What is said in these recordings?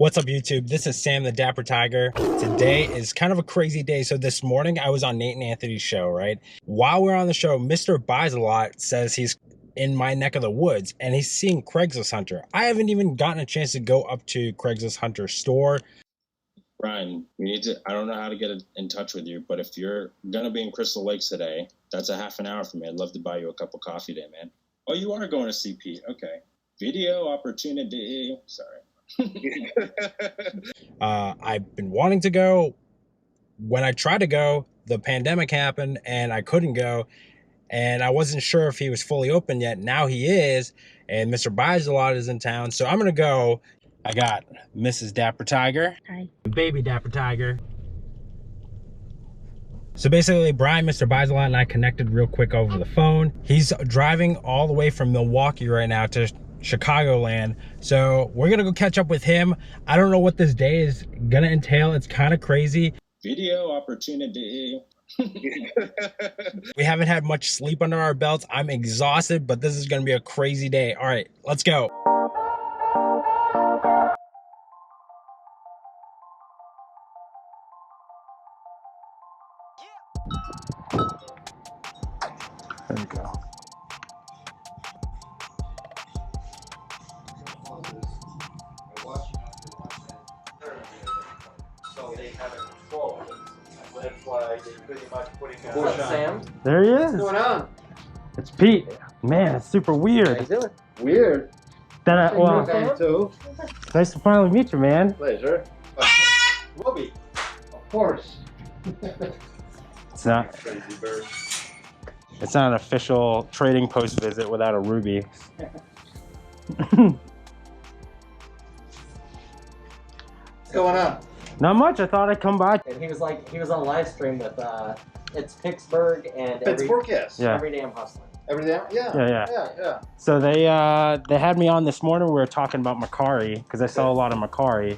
What's up, YouTube? This is Sam the Dapper Tiger. Today is kind of a crazy day. So this morning I was on Nate and Anthony's show, right? While we're on the show, Mr. Buysalot says he's in my neck of the woods and he's seeing Craigslist Hunter. I haven't even gotten a chance to go up to Craigslist Hunter's store. Brian, we need to, I don't know how to get in touch with you, but if you're going to be in Crystal Lakes today, that's a half an hour from me. I'd love to buy you a cup of coffee today, man. Oh, you are going to CP. Okay. Video opportunity. Sorry. I've been wanting to go. When I tried to go, the pandemic happened and I couldn't go. And I wasn't sure if he was fully open yet. Now he is. And Mr. Buysalot is in town. So I'm going to go. I got Mrs. Dapper Tiger. Hi. Baby Dapper Tiger. So basically, Brian, Mr. Buysalot, and I connected real quick over the phone. He's driving all the way from Milwaukee right now to Chicagoland. So we're going to go catch up with him. I don't know what this day is going to entail. It's kind of crazy. Video opportunity. We haven't had much sleep under our belts. I'm exhausted, but this is going to be a crazy day. All right, let's go. There we go. So they have it controlled. That's why they pretty much putting a push on. Sam? There he is. What's going on? It's Pete. Man, it's super weird. How you doing? Weird. Well, Too. nice to finally meet you, man. Pleasure. Ruby. Of course. It's not. Crazy bird. It's not an official trading post visit without a Ruby. What's going on? Not much. I thought I'd come by. And he was on live stream with it's Pittsburgh and Pittsburgh, yes. Yeah. every damn hustler. Every day? Yeah. Yeah. So they had me on this morning. We were talking about Macari because I sell a lot of Macari.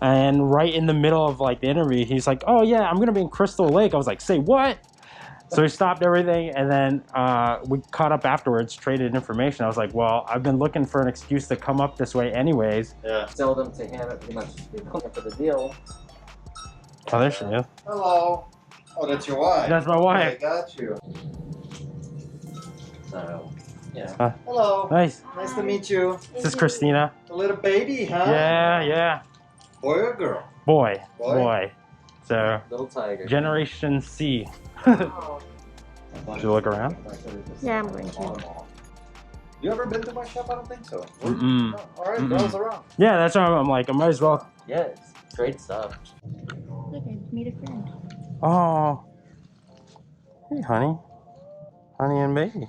And right in the middle of like the interview, he's like, "Oh yeah, I'm gonna be in Crystal Lake." I was like, "Say what?" So he stopped everything, and then we caught up afterwards, traded information. I was like, "Well, I've been looking for an excuse to come up this way, anyways." Yeah. Sell them to him and pretty much be looking for the deal. Oh, there she is. Hello. Oh, that's your wife. That's my wife. I got you. So, yeah. Hello. Nice. Nice to meet you. This is Christina. A little baby, huh? Yeah. Boy or girl? Boy. Boy? So, Little tiger. Generation C. Did you look around? Yeah, I'm going to. You ever been to my shop? I don't think so. Mm-mm. No. All right, girls around. Yeah, that's why I'm like, I might as well. Yeah, it's great stuff. Look, I made a friend. Oh. Hey, honey. Honey and baby.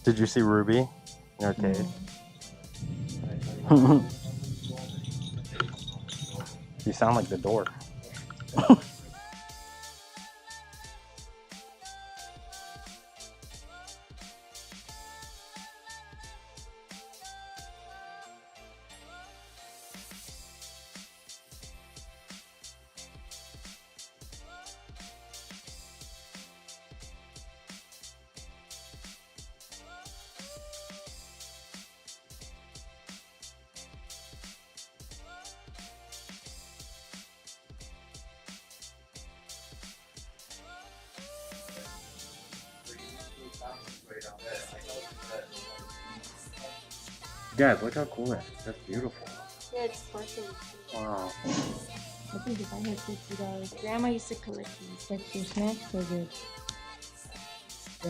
Did you see Ruby? Okay. You sound like the door. Guys, look how cool that is. That's beautiful. Yeah, it's sparkly. Wow. I think if I had $50, Grandma used to collect these. Like your snacks are good.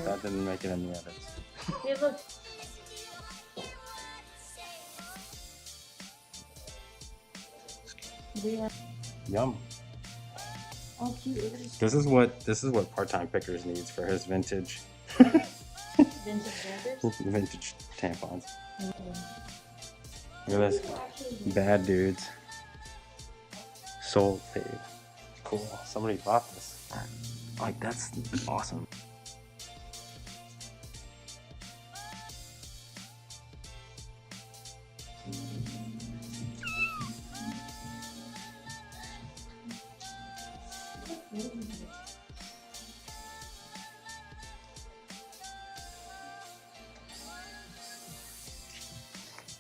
That didn't make it in the edits. Hey, look. Yeah. Yum. Oh, cute. Look at this. This is what part-time pickers needs for his vintage Vintage wrappers. vintage tampons. Okay. Look at this. Bad dudes. Soul fade. Cool. Somebody bought this. Like, that's awesome.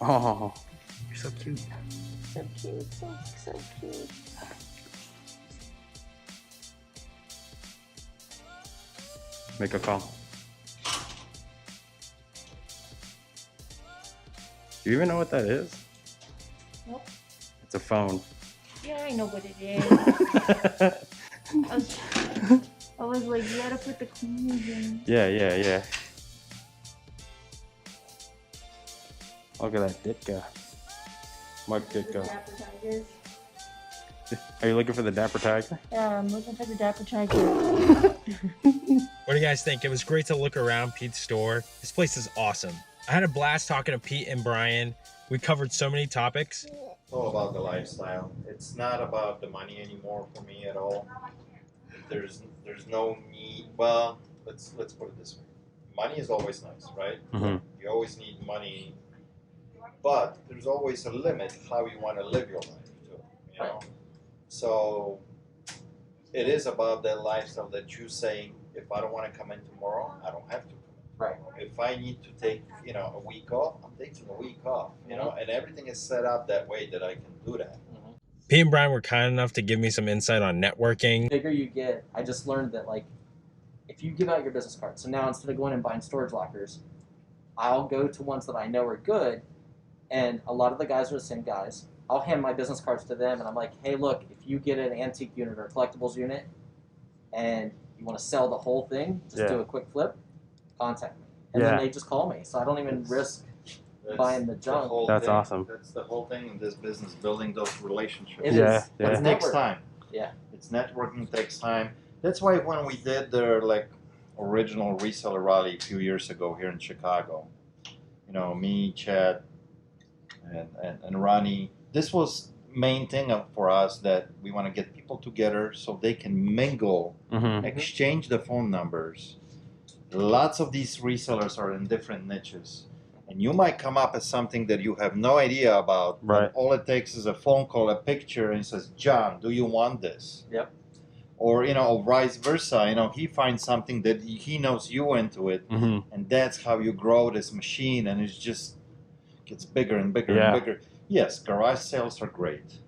Oh, you're so cute. So cute, so cute. Make a call. Do you even know what that is? Nope. It's a phone. Yeah, I know what it is. I was like, you gotta put the coins in. Yeah. Look at that Ditka. Mark Ditka. Dapper Tigers. Are you looking for the Dapper Tiger? Yeah, I'm looking for the Dapper Tiger. What do you guys think? It was great to look around Pete's store. This place is awesome. I had a blast talking to Pete and Brian. We covered so many topics. It's all about the lifestyle. It's not about the money anymore for me at all. There's no need. Well, let's put it this way. Money is always nice, right? Mm-hmm. You always need money, but there's always a limit how you want to live your life too. You know. So it is about that lifestyle that you say, if I don't want to come in tomorrow, I don't have to. Right. If I need to take, a week off, I'm taking a week off, and everything is set up that way that I can do that. Pete and Brian were kind enough to give me some insight on networking. The bigger you get, I just learned that, like, if you give out your business card, so now instead of going and buying storage lockers, I'll go to ones that I know are good, and a lot of the guys are the same guys. I'll hand my business cards to them, and I'm like, hey, look, if you get an antique unit or a collectibles unit, and you want to sell the whole thing, just do a quick flip, contact me. And then they just call me, so I don't even risk buying the junk. That's awesome. That's the whole thing in this business, building those relationships. It is. But it takes time. Yeah. It's networking, takes time. That's why when we did the original reseller rally a few years ago here in Chicago, me, Chad, and Ronnie, this was main thing for us, that we want to get people together so they can mingle, exchange the phone numbers. Lots of these resellers are in different niches, and you might come up with something that you have no idea about. Right. All it takes is a phone call, a picture, and it says, John, do you want this? Yep. Or, vice versa. He finds something that he knows you into it, and that's how you grow this machine, and it just gets bigger and bigger and bigger. Yes, garage sales are great.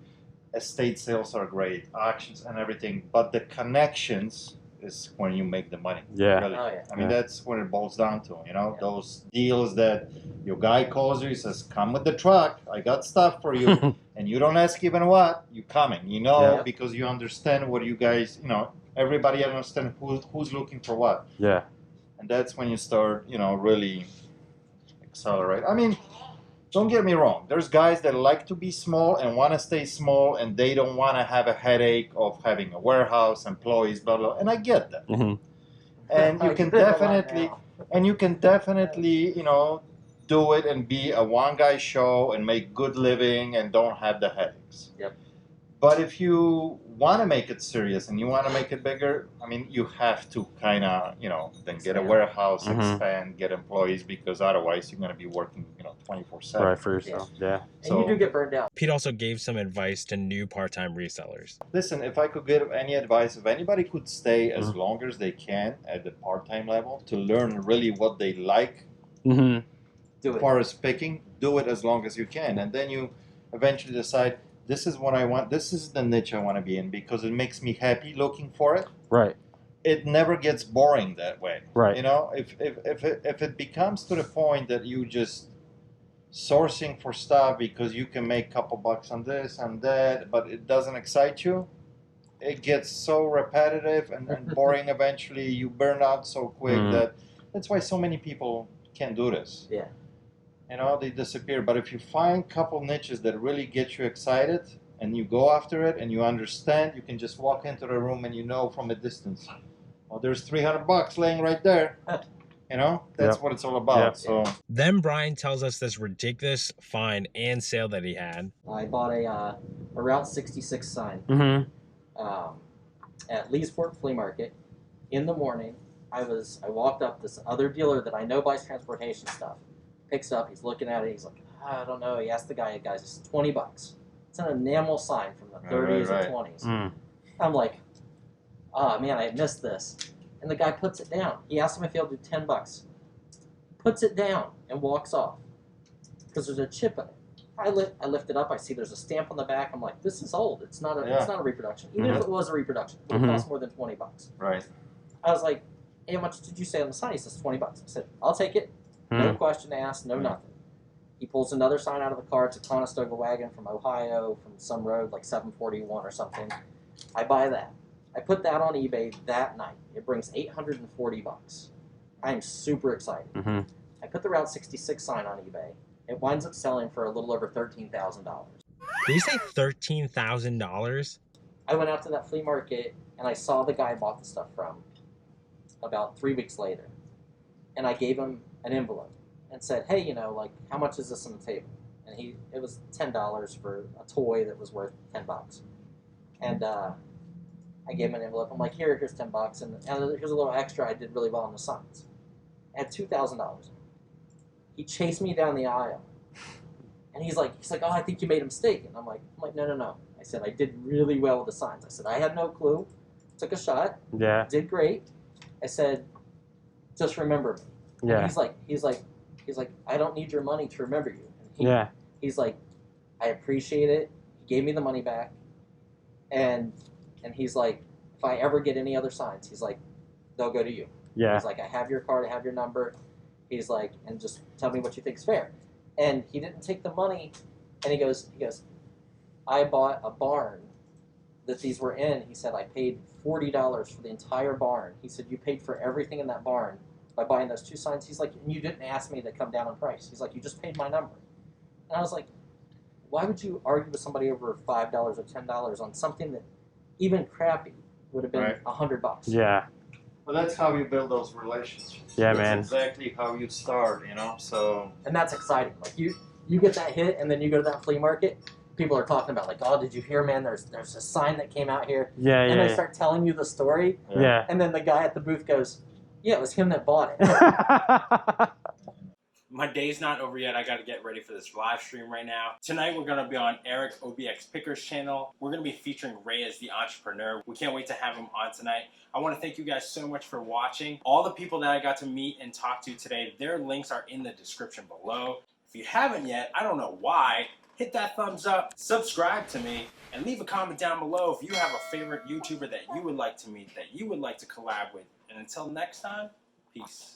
Estate sales are great. Auctions and everything. But the connections is when you make the money. Yeah. Really. Oh, yeah. I mean, that's what it boils down to. Those deals that your guy calls you, he says, come with the truck. I got stuff for you. And you don't ask even what, you coming. Because you understand what you guys, everybody understands who's looking for what. Yeah. And that's when you start, really accelerate. I mean, don't get me wrong. There's guys that like to be small and want to stay small, and they don't want to have a headache of having a warehouse, employees, blah, blah. And I get that. And you can definitely, do it and be a one-guy show and make good living and don't have the headaches. Yep. But if you want to make it serious and you want to make it bigger, I mean, you have to kind of, then get a warehouse, expand, get employees, because otherwise you're going to be working, 24/7. Right, for yourself. Yeah. And you do get burned out. Pete also gave some advice to new part-time resellers. Listen, if I could give any advice, if anybody could stay as long as they can at the part-time level to learn really what they like, Do as it. far as picking, do it as long as you can. And then you eventually decide, this is what I want, this is the niche I want to be in, because it makes me happy looking for it. Right. It never gets boring that way. Right. If it becomes to the point that you just sourcing for stuff because you can make a couple bucks on this and that, but it doesn't excite you, it gets so repetitive and boring. Eventually you burn out so quick that's why so many people can't do this. Yeah. They disappear. But if you find a couple niches that really get you excited and you go after it and you understand, you can just walk into the room and from a distance, there's $300 laying right there. That's what it's all about. So then Brian tells us this ridiculous find and sale that he had. I bought a Route 66 sign at Leesport Flea Market. In the morning, I walked up, this other dealer that I know buys transportation stuff. Picks up, he's looking at it, he's like, I don't know. He asked the guy, it's $20. It's an enamel sign from the 30s and 20s. I'm like, oh man, I missed this. And the guy puts it down. He asked him if he'll do $10. Puts it down and walks off. because there's a chip in it. I lift it up. I see there's a stamp on the back. I'm like, this is old. It's not a reproduction. Even if it was a reproduction, it would cost more than $20. Right. I was like, hey, how much did you say on the sign? He says $20. I said, I'll take it. No question asked. No nothing. He pulls another sign out of the car. It's a Conestoga wagon from Ohio, from some road like 741 or something. I buy that. I put that on eBay that night. It brings $840. I am super excited. I put the Route 66 sign on eBay. It winds up selling for a little over $13,000. Did you say $13,000? I went out to that flea market and I saw the guy I bought the stuff from about 3 weeks later. And I gave him an envelope and said, hey, you know, like, how much is this on the table? And it was $10 for a toy that was worth $10. And I gave him an envelope. I'm like, here's $10, and here's a little extra. I did really well on the signs. I had $2,000. He chased me down the aisle, and he's like, oh, I think you made a mistake. And I'm like, no. I said, I did really well with the signs. I said, I had no clue. Took a shot. Yeah. Did great. I said, just remember me. Yeah. And he's like, I don't need your money to remember you. And he's like, I appreciate it. He gave me the money back, and he's like, if I ever get any other signs, he's like, they'll go to you. Yeah. He's like, I have your card, I have your number. He's like, and just tell me what you think is fair. And he didn't take the money, and he goes, I bought a barn that these were in. He said, I paid $40 for the entire barn. He said, you paid for everything in that barn by buying those 2 signs. He's like, and you didn't ask me to come down in price. He's like, you just paid my number. And I was like, why would you argue with somebody over $5 or $10 on something that even crappy would have been $100? Yeah. Well, that's how you build those relationships. Yeah, that's man. Exactly how you start, you know. So. And that's exciting. Like you get that hit, and then you go to that flea market. People are talking about like, oh, did you hear, man? There's a sign that came out here. Yeah. And they start telling you the story. Yeah. And then the guy at the booth goes, yeah, it was him that bought it. My day's not over yet. I got to get ready for this live stream right now. Tonight, we're going to be on Eric OBX Picker's channel. We're going to be featuring Ray as the entrepreneur. We can't wait to have him on tonight. I want to thank you guys so much for watching. All the people that I got to meet and talk to today, their links are in the description below. If you haven't yet, I don't know why, hit that thumbs up, subscribe to me, and leave a comment down below if you have a favorite YouTuber that you would like to meet, that you would like to collab with. And until next time, peace.